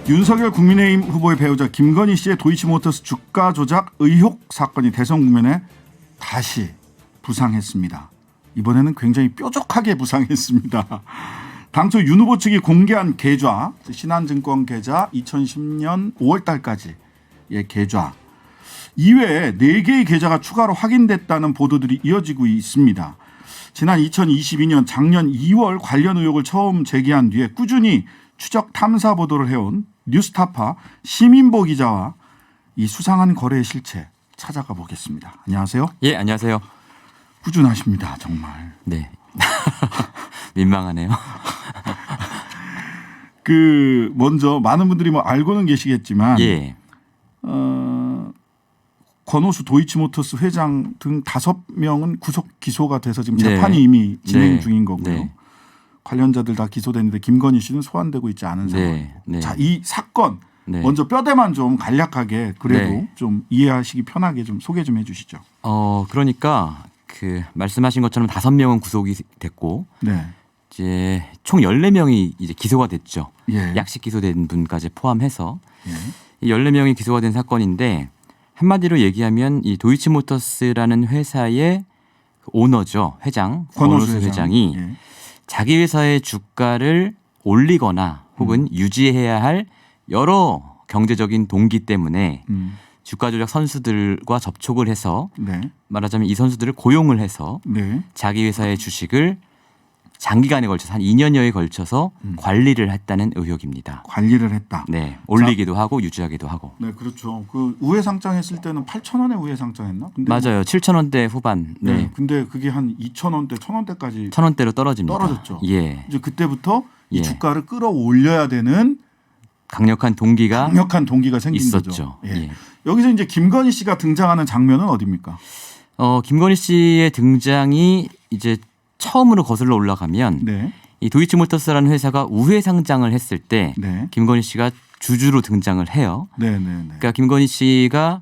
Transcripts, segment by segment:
윤석열 국민의힘 후보의 배우자 김건희 씨의 도이치모터스 주가 조작 의혹 사건이 대선 국면에 다시 부상했습니다. 이번에는 굉장히 뾰족하게 부상했습니다. 당초 윤 후보 측이 공개한 계좌, 신한증권 계좌 2010년 5월 달까지의 계좌 이외에 4개의 계좌가 추가로 확인됐다는 보도들이 이어지고 있습니다. 지난 2022년 작년 2월 관련 의혹을 처음 제기한 뒤에 꾸준히 추적 탐사 보도를 해온 뉴스타파 시민보 기자와 이 수상한 거래의 실체 찾아가 보겠습니다. 안녕하세요. 예, 안녕하세요. 꾸준하십니다, 정말. 네. 민망하네요. 먼저 많은 분들이 뭐 알고는 계시겠지만 예. 권오수 도이치모터스 회장 등 5명은 구속 기소가 돼서 지금 네. 재판이 이미 진행 네. 중인 거고요. 네. 관련자들 다 기소됐는데 김건희 씨는 소환되고 있지 않은 상황. 네. 네. 자, 이 사건 네. 먼저 뼈대만 좀 간략하게 그래도 네. 좀 이해하시기 편하게 좀 소개 좀 해주시죠. 그러니까 말씀하신 것처럼 5명은 구속이 됐고 네. 이제 총 14명이 이제 기소가 됐죠. 예. 약식 기소된 분까지 포함해서 예. 이 14명이 기소가 된 사건인데 한마디로 얘기하면 이 도이치모터스라는 회사의 오너죠. 회장 권오수 회장이 예. 자기 회사의 주가를 올리거나 혹은 유지해야 할 여러 경제적인 동기 때문에 주가 조작 선수들과 접촉을 해서 네. 말하자면 이 선수들을 고용을 해서 네. 자기 회사의 주식을 장기간에 걸쳐서 한 2년여에 걸쳐서 관리를 했다는 의혹입니다. 관리를 했다. 네, 올리기도 하고 유지하기도 하고. 네, 그렇죠. 우회상장했을 때는 8,000원에 우회상장했나? 근데 맞아요. 7,000원대 후반. 네. 네. 근데 그게 한 2,000원대, 1,000원대까지 1,000원대로 떨어집니다. 떨어졌죠. 예. 이제 그때부터 이 예. 주가를 끌어올려야 되는 강력한 동기가 생긴 있었죠. 거죠. 예. 예. 여기서 이제 김건희 씨가 등장하는 장면은 어디입니까? 김건희 씨의 등장이 이제 처음으로 거슬러 올라가면 네. 이 도이치모터스라는 회사가 우회 상장을 했을 때 네. 김건희 씨가 주주로 등장을 해요. 네, 네, 네. 그러니까 김건희 씨가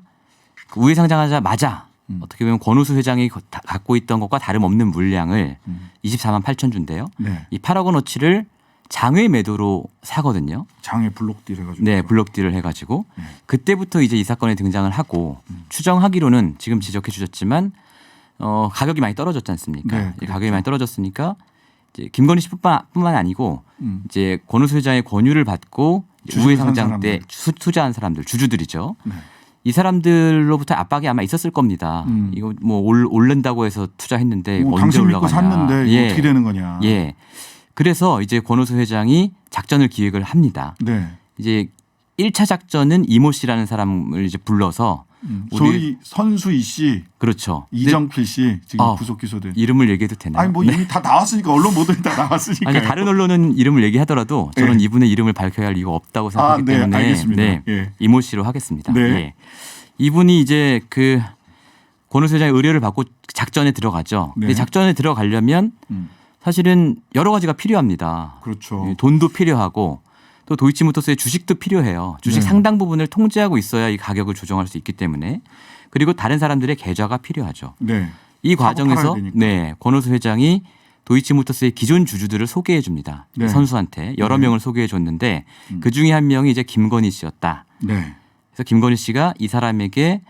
우회 상장하자마자 어떻게 보면 권오수 회장이 갖고 있던 것과 다름없는 물량을 24만 8천 주인데요. 네. 이 8억 원어치를 장외 매도로 사거든요. 장에 블록딜 해가지고. 네, 블록딜을 해가지고 그때부터 이제 이 사건에 등장을 하고 추정하기로는 지금 지적해 주셨지만 가격이 많이 떨어졌지 않습니까? 네, 이 가격이 많이 떨어졌으니까 이제 김건희 씨뿐만 아니고 이제 권오수 회장의 권유를 받고 우회 상장 때 투자한 사람들 주주들이죠. 네. 이 사람들로부터 압박이 아마 있었을 겁니다. 이거 뭐 오른다고 해서 투자했는데 언제 당신 믿고 올라가냐? 샀는데 이거 어떻게 되는 거냐? 예. 그래서 이제 권오수 회장이 작전을 기획을 합니다. 네. 이제 1차 작전은 이모 씨라는 사람을 이제 불러서 소위 선수 이 씨, 그렇죠. 이정필 씨 지금 구속 기소된. 이름을 얘기해도 되나요? 아니 뭐 이미 다 나왔으니까 언론 모델이 다 나왔으니까. 아니 다른 언론은 이름을 얘기하더라도 저는 이분의 이름을 밝혀야 할 이유가 없다고 생각하기 네, 때문에 알겠습니다. 네, 예. 이모 씨로 하겠습니다. 네. 예. 이분이 이제 권오수 회장의 의뢰를 받고 작전에 들어가죠. 네. 근데 작전에 들어가려면 사실은 여러 가지가 필요합니다. 그렇죠. 예, 돈도 필요하고 또 도이치모터스의 주식도 필요해요. 주식 네. 상당 부분을 통제하고 있어야 이 가격을 조정할 수 있기 때문에 그리고 다른 사람들의 계좌가 필요하죠. 네. 이 사고 과정에서 팔아야 되니까. 권오수 회장이 도이치모터스의 기존 주주들을 소개해 줍니다. 네. 선수한테 여러 네. 명을 소개해 줬는데 그 중에 한 명이 이제 김건희 씨였다. 네. 그래서 김건희 씨가 이 사람에게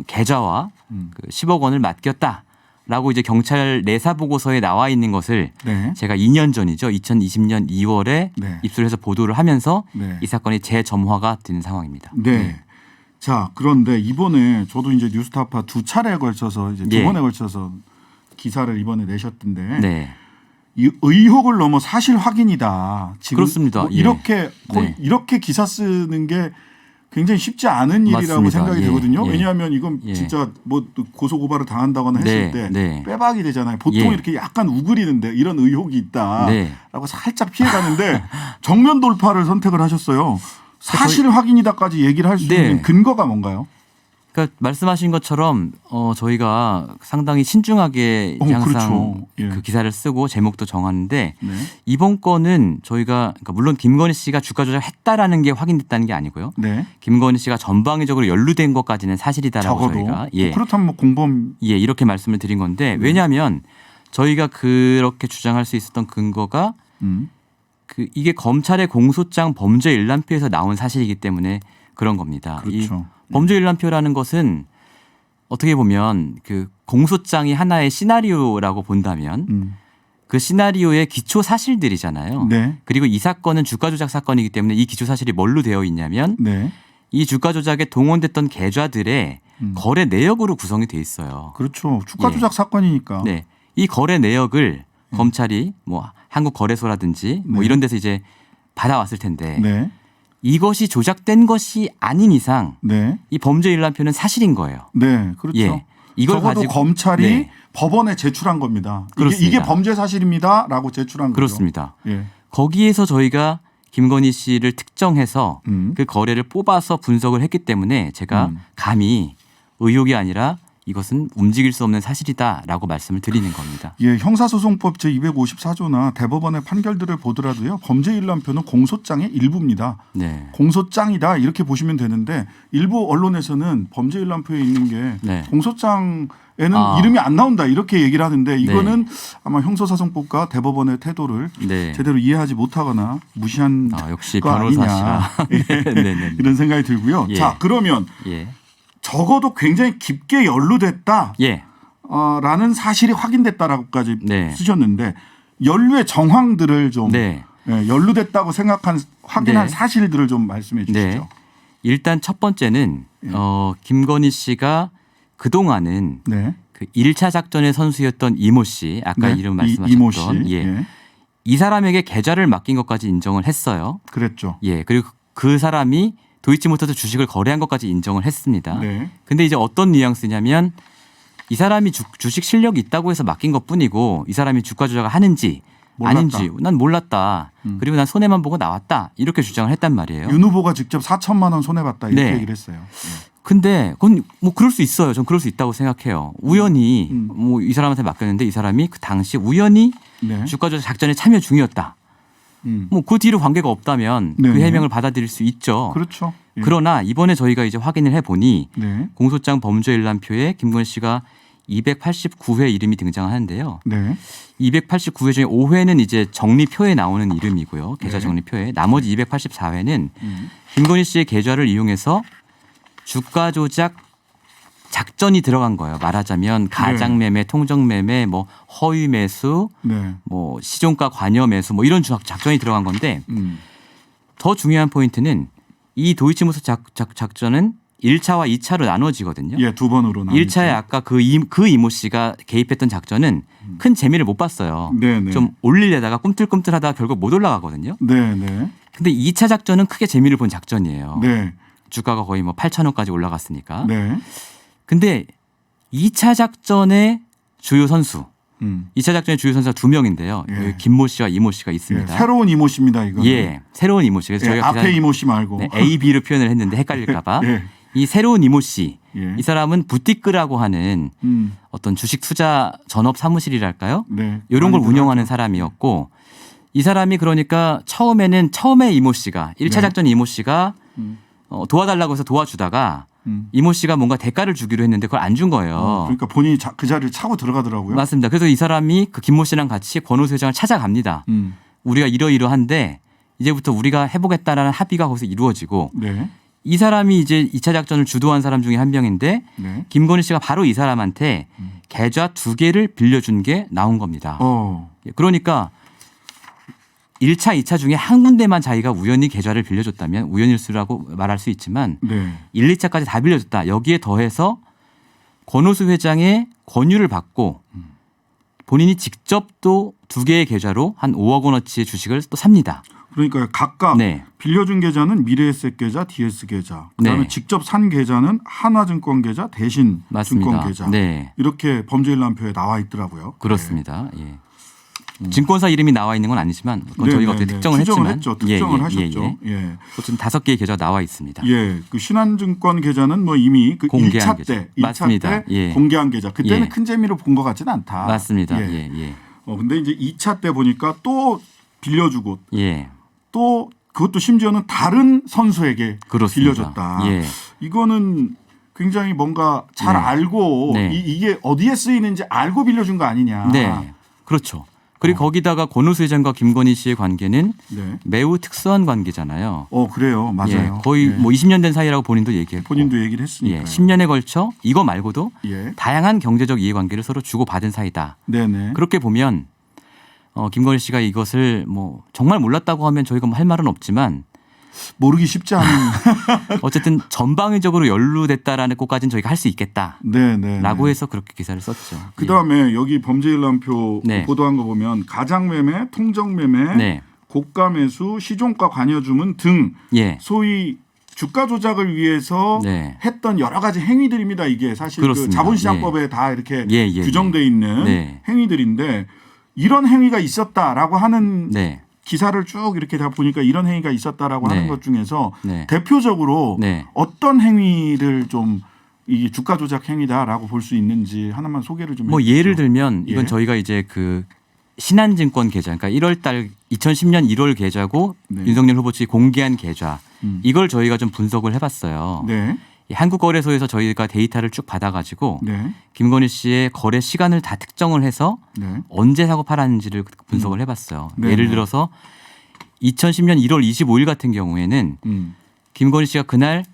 계좌와 10억 원을 맡겼다. 라고 이제 경찰 내사 보고서에 나와 있는 것을 네. 제가 2년 전이죠. 2020년 2월에 네. 입수를 해서 보도를 하면서 네. 이 사건이 재점화가 된 상황입니다. 네. 자, 그런데 이번에 저도 이제 뉴스타파 2차례에 걸쳐서 이제 예. 2번에 걸쳐서 기사를 이번에 내셨던데 네. 이 의혹을 넘어 사실 확인이다. 지금 그렇습니다. 뭐 예. 거의 이렇게 기사 쓰는 게 굉장히 쉽지 않은 일이라고 맞습니다. 생각이 예. 되거든요. 예. 왜냐하면 이건 예. 진짜 뭐 고소 고발을 당한다거나 네. 했을 때 네. 빼박이 되잖아요. 보통 예. 이렇게 약간 우그리는데 이런 의혹이 있다라고 네. 살짝 피해가는데 정면 돌파를 선택을 하셨어요. 사실 확인이다까지 얘기를 할 수 네. 있는 근거가 뭔가요? 그러니까 말씀하신 것처럼 저희가 상당히 신중하게 항상 그렇죠. 예. 그 기사를 쓰고 제목도 정하는데 네. 이번 건은 저희가 그러니까 물론 김건희 씨가 주가 조작했다라는 게 확인됐다는 게 아니고요. 네. 김건희 씨가 전방위적으로 연루된 것까지는 사실이다라고 적어도 저희가 그렇다면 뭐 공범 이렇게 말씀을 드린 건데 왜냐하면 저희가 그렇게 주장할 수 있었던 근거가 이게 검찰의 공소장 범죄 일람표에서 나온 사실이기 때문에 그런 겁니다. 그렇죠. 이 범죄 일람표라는 것은 어떻게 보면 그 공소장이 하나의 시나리오라고 본다면 그 시나리오의 기초 사실들이잖아요. 네. 그리고 이 사건은 주가 조작 사건이기 때문에 이 기초 사실이 뭘로 되어 있냐면 네. 이 주가 조작에 동원됐던 계좌들의 거래 내역으로 구성이 돼 있어요. 그렇죠. 주가 예. 조작 사건이니까. 네. 이 거래 내역을 검찰이 뭐 한국거래소라든지 뭐 네. 이런 데서 이제 받아왔을 텐데 네. 이것이 조작된 것이 아닌 이상 네. 이 범죄 일람표는 사실인 거예요. 네. 그렇죠. 예. 이걸 적어도 가지고 검찰이 네. 법원에 제출한 겁니다. 그렇습니다. 이게 범죄 사실입니다라고 제출한 거죠. 그렇습니다. 예. 거기에서 저희가 김건희 씨를 특정해서 그 거래를 뽑아서 분석을 했기 때문에 제가 감히 의혹이 아니라 이것은 움직일 수 없는 사실이다라고 말씀을 드리는 겁니다. 예, 형사소송법 제254조나 대법원의 판결들을 보더라도요. 범죄 일람표는 공소장의 일부입니다. 네. 공소장이다 이렇게 보시면 되는데 일부 언론에서는 범죄 일람표에 있는 게 네. 공소장에는 아. 이름이 안 나온다 이렇게 얘기를 하는데 이거는 네. 아마 형사소송법과 대법원의 태도를 네. 제대로 이해하지 못하거나 무시한 역시 거 변호사시라. 아니냐 네네. 이런 생각이 들고요. 예. 자 그러면 예. 적어도 굉장히 깊게 연루됐다. 예. 라는 사실이 확인됐다라고까지 네. 쓰셨는데 연루의 정황들을 좀 네. 연루됐다고 생각한 확인한 네. 사실들을 좀 말씀해 주시죠. 네. 일단 첫 번째는 예. 김건희 씨가 그동안은 네. 그 1차 작전의 선수였던 이모 씨 아까 네. 이름 이모 씨. 말씀하셨던 예. 이 사람에게 계좌를 맡긴 것까지 인정을 했어요. 그랬죠. 예. 그리고 그 사람이 도이치모터스 주식을 거래한 것까지 인정을 했습니다. 네. 근데 이제 어떤 뉘앙스냐면 이 사람이 주식 실력이 있다고 해서 맡긴 것뿐이고 이 사람이 주가 조작을 하는지 몰랐다. 아닌지 난 몰랐다. 그리고 난 손해만 보고 나왔다. 이렇게 주장을 했단 말이에요. 윤 후보가 직접 4천만 원 손해 봤다 이렇게 네. 얘기를 했어요. 예. 근데 그건 뭐 그럴 수 있어요. 전 그럴 수 있다고 생각해요. 우연히 뭐 이 사람한테 맡겼는데 이 사람이 그 당시 우연히 네. 주가 조작 작전에 참여 중이었다. 뭐 그 뒤로 관계가 없다면 네. 그 해명을 받아들일 수 있죠. 그렇죠. 예. 그러나 이번에 저희가 이제 확인을 해보니 네. 공소장 범죄 일람표에 김건희 씨가 289회 이름이 등장하는데요. 네. 289회 중에 5회는 이제 정리표에 나오는 이름이고요. 계좌 네. 정리표에. 나머지 284회는 김건희 씨의 계좌를 이용해서 주가 조작 작전이 들어간 거예요. 말하자면 가장 매매, 통정 매매, 뭐 허위 매수, 네. 뭐 시종가 관여 매수 뭐 이런 작전이 들어간 건데 더 중요한 포인트는 이 도이치모터 작전은 1차와 2차로 나눠지거든요. 예, 두 번으로 나뉘죠. 1차에 아까 그 이모 씨가 개입했던 작전은 큰 재미를 못 봤어요. 네네. 좀 올리려다가 꿈틀꿈틀하다가 결국 못 올라가거든요. 네, 네. 근데 2차 작전은 크게 재미를 본 작전이에요. 네. 주가가 거의 뭐 8,000원까지 올라갔으니까. 네. 근데 2차 작전의 주요 선수, 음. 2차 작전의 주요 선수가 두 명인데요. 예. 여기 김모 씨와 이모 씨가 예, 있습니다. 새로운 이모 씨입니다, 이거. 예, 새로운 이모 씨. 그래서 예, 저희가 앞에 계산- 이모 씨 말고. 네, A, B로 표현을 했는데 헷갈릴까봐. 예. 이 새로운 이모 씨, 예. 이 사람은 부티크라고 하는 어떤 주식 투자 전업 사무실이랄까요? 네. 이런 걸 많이들 운영하는 하죠. 사람이었고 이 사람이 그러니까 처음에 이모 씨가 1차 네. 작전 이모 씨가 도와달라고 해서 도와주다가 이모 씨가 뭔가 대가를 주기로 했는데 그걸 안 준 거예요. 그러니까 본인이 그 자리를 차고 들어가더라고요. 맞습니다. 그래서 이 사람이 그 김모 씨랑 같이 권오수 회장을 찾아갑니다. 우리가 이러이러한데 이제부터 우리가 해보겠다라는 합의가 거기서 이루어지고 네. 이 사람이 이제 2차 작전을 주도한 사람 중에 한 명인데 네. 김건희 씨가 바로 이 사람한테 계좌 2개를 빌려준 게 나온 겁니다. 그러니까 1차, 2차 중에 한 군데만 자기가 우연히 계좌를 빌려줬다면 우연일수라고 말할 수 있지만 네. 1, 2차까지 다 빌려줬다. 여기에 더해서 권오수 회장의 권유를 받고 본인이 직접 또 2개의 계좌로 한 5억 원어치의 주식을 또 삽니다. 그러니까 각각 네. 빌려준 계좌는 미래에셋 계좌, DS 계좌. 그다음에 네. 직접 산 계좌는 하나증권 계좌, 대신 맞습니다. 증권 계좌. 네. 이렇게 범죄일람표에 나와 있더라고요. 그렇습니다. 예. 증권사 이름이 나와 있는 건 아니지만 그건 네, 저희가 네, 어떻게 네. 특정을 추정을 했지만 했죠. 특정을 하셨죠. 예. 예. 어쨌든 5개의 계좌가 나와 있습니다. 예, 그 신한증권 계좌는 뭐 이미 그 공개한 1차 계좌. 때, 2차 맞습니다. 때 예. 공개한 계좌. 그때는 예. 큰 재미로 본 것 같지는 않다. 맞습니다. 예. 예, 예. 근데 이제 2차 때 보니까 또 빌려주고 예. 또 그것도 심지어는 다른 선수에게 그렇습니다. 빌려줬다. 예. 이거는 굉장히 뭔가 잘 네. 알고 네. 이게 어디에 쓰이는지 알고 빌려준 거 아니냐. 네. 그렇죠. 그리고 거기다가 권오수 회장과 김건희 씨의 관계는 네. 매우 특수한 관계잖아요. 그래요. 맞아요. 예, 거의 예. 뭐 20년 된 사이라고 본인도 얘기했고. 본인도 얘기를 했으니까. 예, 10년에 걸쳐 이거 말고도 예. 다양한 경제적 이해관계를 서로 주고받은 사이다. 네네. 그렇게 보면 김건희 씨가 이것을 뭐 정말 몰랐다고 하면 저희가 뭐 할 말은 없지만 모르기 쉽지 않은. 어쨌든 전방위적으로 연루됐다라는 것까지는 저희가 할 수 있겠다라고 네네. 해서 그렇게 기사를 썼죠. 그 다음에 여기 범죄일람표 네. 보도한 거 보면 가장매매, 통정매매, 네. 고가매수, 시종가 관여주문 등 예. 소위 주가 조작을 위해서 네. 했던 여러 가지 행위들입니다. 이게 사실 그 그렇습니다. 자본시장법에 다 이렇게 예, 규정돼 있는 네. 행위들인데 이런 행위가 있었다라고 하는 네. 기사를 쭉 이렇게 다 보니까 이런 행위가 있었다라고 네. 하는 것 중에서 네. 대표적으로 네. 어떤 행위를 좀 이게 주가 조작 행위다라고 볼 수 있는지 하나만 소개를 좀 뭐 해주시죠. 예를 들면 이건 예. 저희가 이제 그 신한증권 계좌, 그러니까 1월달 2010년 1월 계좌고 네. 윤석열 후보 측이 공개한 계좌 이걸 저희가 좀 분석을 해봤어요. 네. 이 한국거래소에서 저희가 데이터를 쭉 받아가지고 네. 김건희 씨의 거래 시간을 다 특정을 해서 네. 언제 사고 팔았는지를 분석을 해봤어요. 네, 예를 네. 들어서 2010년 1월 25일 같은 경우에는 김건희 씨가 그날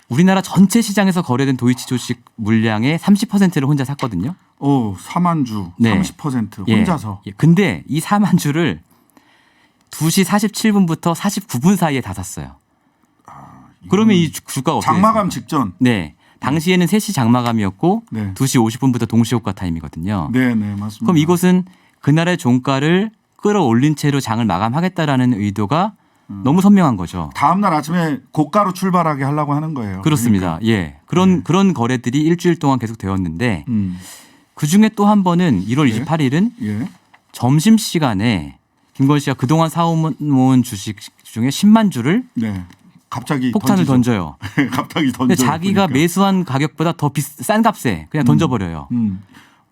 우리나라 전체 시장에서 거래된 도이치 조식 물량의 30%를 혼자 샀거든요. 4만 주 네. 30% 예. 혼자서. 예. 근데 이 4만 주를 2시 47분부터 49분 사이에 다 샀어요. 그러면 이 주가가 어떻게 장마감 됐습니까? 직전. 네. 당시에는 3시 장마감이었고 네. 2시 50분부터 동시호가 타임이거든요. 네, 네, 맞습니다. 그럼 이것은 그날의 종가를 끌어올린 채로 장을 마감하겠다라는 의도가 너무 선명한 거죠. 다음 날 아침에 고가로 출발하게 하려고 하는 거예요. 그렇습니다. 예. 그런 거래들이 일주일 동안 계속 되었는데 그러니까. 그 중에 또 한 번은 1월 예. 28일은 예. 점심시간에 김건희 씨가 그동안 사모은 주식 중에 10만 주를 네. 갑자기 폭탄을 던지죠. 던져요. 갑자기 근데 던져. 자기가 매수한 가격보다 더 싼 값에 그냥 던져버려요.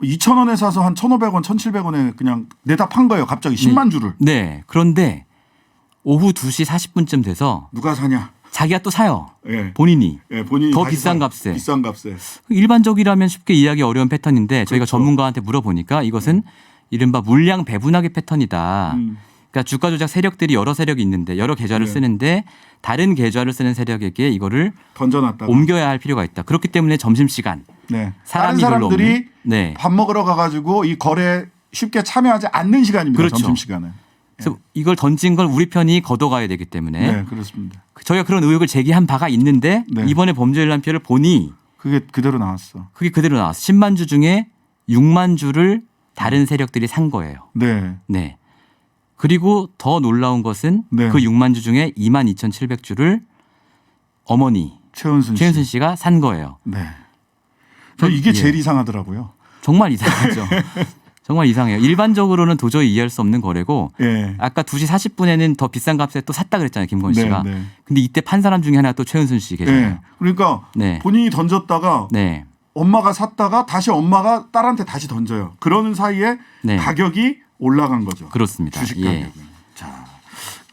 2,000원에 사서 한 1,500원, 1,700원에 그냥 내다 판 거예요. 갑자기 10만 주를. 네. 그런데 오후 2시 40분쯤 돼서 누가 사냐? 자기가 또 사요. 예. 본인이. 예, 본인이 더 다시 비싼 사요. 값에. 비싼 값에. 일반적이라면 쉽게 이해하기 어려운 패턴인데 저희가 그렇죠. 전문가한테 물어보니까 이것은 이른바 물량 배분하기 패턴이다. 그러니까 주가 조작 세력들이 여러 세력이 있는데 여러 계좌를 네. 쓰는데 다른 계좌를 쓰는 세력에게 이거를 던져놨다가. 옮겨야 할 필요가 있다. 그렇기 때문에 점심시간 네. 사람이 다른 별로 사람들이 없는. 네. 밥 먹으러 가가지고 이 거래에 쉽게 참여하지 않는 시간입니다. 그렇죠. 점심시간에. 그래서 이걸 던진 걸 우리 편이 걷어가야 되기 때문에 네, 그렇습니다. 저희가 그런 의혹을 제기한 바가 있는데 네. 이번에 범죄일람표를 보니 그게 그대로 나왔어. 그게 그대로 나왔어. 10만 주 중에 6만 주를 다른 세력들이 산 거예요. 네. 네. 그리고 더 놀라운 것은 네. 그 6만 주 중에 22,700주를 어머니 최은순 씨. 최은순 씨가 산 거예요. 네. 저 이게 예. 제일 이상하더라고요. 정말 이상하죠. 정말 이상해요. 일반적으로는 도저히 이해할 수 없는 거래고 예. 아까 2시 40분에는 더 비싼 값에 또 샀다 그랬잖아요. 김건희 씨가. 네. 근데 이때 판 사람 중에 하나 또 최은순 씨 계세요. 네. 그러니까 네. 본인이 던졌다가 네. 엄마가 샀다가 다시 엄마가 딸한테 다시 던져요. 그러는 사이에 네. 가격이 올라간 거죠. 그렇습니다. 주식 예. 가격이. 자,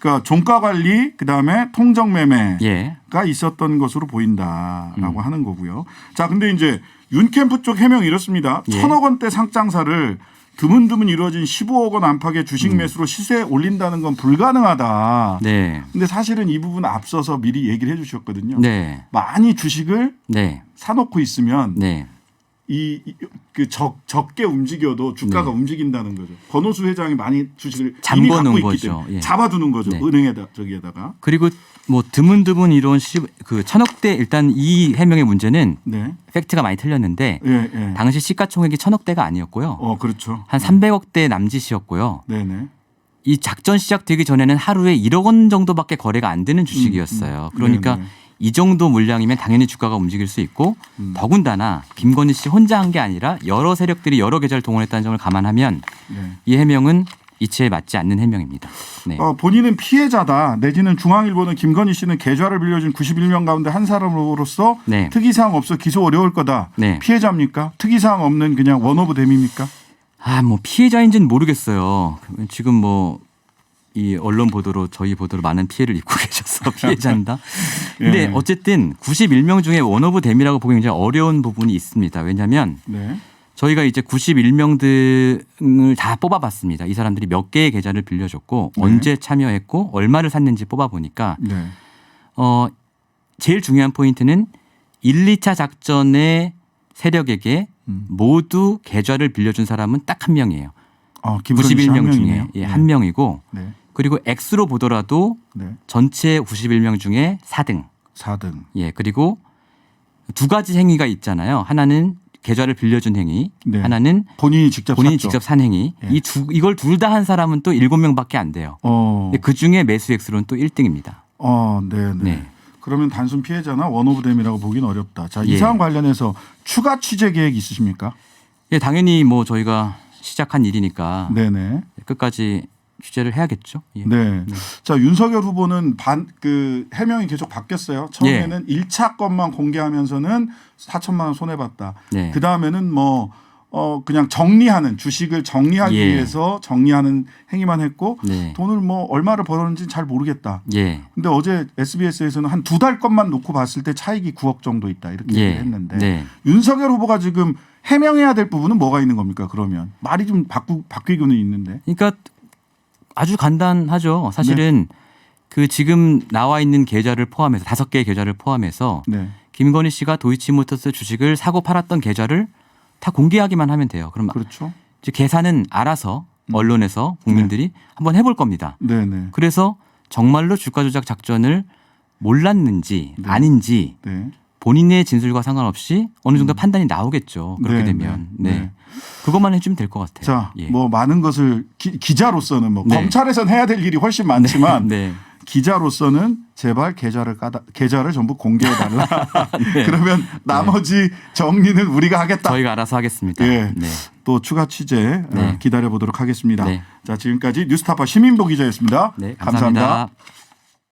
그러니까 종가 관리 그다음에 통정 매매가 예. 있었던 것으로 보인다라고 하는 거고요. 자, 근데 이제 윤캠프 쪽 해명이 이렇습니다. 예. 1,000억 원대 상장사를 드문드문 이루어진 15억 원 안팎의 주식 매수로 시세에 올린다는 건 불가능하다. 네. 근데 사실은 이 부분 앞서서 미리 얘기를 해 주셨거든요. 네. 많이 주식을 네. 사놓고 있으면 네. 적게 움직여도 주가가 네. 움직인다는 거죠. 권오수 회장이 많이 주식을 이미 잠궈 놓은 갖고 있기 거죠. 때문에 예. 잡아두는 거죠. 네. 은행에다 저기에다가. 그리고 뭐 드문드문 이런 그 1,000억대 일단 이 해명의 문제는 네. 팩트가 많이 틀렸는데 예, 예. 당시 시가총액이 1,000억대가 아니었고요. 그렇죠. 한 300억대 남짓이었고요. 네네. 이 작전 시작되기 전에는 하루에 1억 원 정도밖에 거래가 안 되는 주식이었어요. 그러니까 네네. 이 정도 물량이면 당연히 주가가 움직일 수 있고 더군다나 김건희 씨 혼자 한 게 아니라 여러 세력들이 여러 계좌를 동원했다는 점을 감안하면 네. 이 해명은 이치에 맞지 않는 해명입니다. 네. 본인은 피해자다. 내지는 중앙일보는 김건희 씨는 계좌를 빌려준 91명 가운데 한 사람으로서 네. 특이사항 없어 기소 어려울 거다. 네. 피해자입니까? 특이사항 없는 그냥 원오브 댐입니까? 뭐 피해자인지는 모르겠어요. 지금 뭐 이 언론 보도로 저희 보도로 많은 피해를 입고 계셔서 피해자입니다. 근데 예. 어쨌든 91명 중에 원오브 댐이라고 보기 굉장히 어려운 부분이 있습니다. 왜냐하면 네. 저희가 이제 91명 등을 다 뽑아봤습니다. 이 사람들이 몇 개의 계좌를 빌려줬고 네. 언제 참여했고 얼마를 샀는지 뽑아보니까 네. 제일 중요한 포인트는 1, 2차 작전의 세력에게 모두 계좌를 빌려준 사람은 딱 한 명이에요. 김건희 씨 91명 한 중에 명이네요. 예, 한 명이고 네. 그리고 액수로 보더라도 네. 전체 91명 중에 4등. 4등. 예, 그리고 두 가지 행위가 있잖아요. 하나는 계좌를 빌려준 행위, 네. 하나는 본인이 직접 본인이 샀죠. 직접 산 행위. 예. 이걸 둘 다 한 사람은 또 7명밖에 안 돼요. 그 중에 매수 액수로는 또 1등입니다. 네, 네. 네. 그러면 단순 피해자나 원오브댐이라고 보기는 어렵다. 자, 이 예. 사안 관련해서 추가 취재 계획 있으십니까? 예, 당연히 뭐 저희가 시작한 일이니까 네네. 끝까지 취재를 해야겠죠. 예. 네. 자, 윤석열 후보는 해명이 계속 바뀌었어요. 처음에는 1차 것만 공개하면서는 4천만 원 손해봤다. 네. 그 다음에는 그냥 정리하는 주식을 정리하기 예. 위해서 정리하는 행위만 했고 네. 돈을 얼마를 벌었는지 잘 모르겠다. 예. 근데 어제 SBS에서는 한 2달 것만 놓고 봤을 때 차익이 9억 정도 있다. 이렇게 예. 얘기를 했는데 네. 윤석열 후보가 지금 해명해야 될 부분은 뭐가 있는 겁니까? 그러면 말이 좀 바뀌고는 있는데. 그러니까 아주 간단하죠. 사실은 그 지금 나와 있는 계좌를 포함해서 5개의 계좌를 포함해서 네. 김건희 씨가 도이치모터스 주식을 사고 팔았던 계좌를 다 공개하기만 하면 돼요. 그럼 그렇죠. 이제 계산은 알아서 언론에서 국민들이 한번 해볼 겁니다. 네네. 그래서 정말로 주가 조작 작전을 몰랐는지 네. 아닌지 네. 본인의 진술과 상관없이 어느 정도 판단이 나오겠죠. 그렇게 네, 되면. 네. 네. 네. 그것만 해주면 될 것 같아요. 자, 예. 많은 것을 기자로서는 네. 검찰에선 해야 될 일이 훨씬 많지만 네. 기자로서는 제발 계좌를 전부 공개해 달라. 네. 그러면 나머지 정리는 우리가 하겠다. 저희가 알아서 하겠습니다. 예. 네. 또 추가 취재 네. 기다려 보도록 하겠습니다. 네. 자, 지금까지 뉴스타파 시민보 기자였습니다. 네, 감사합니다.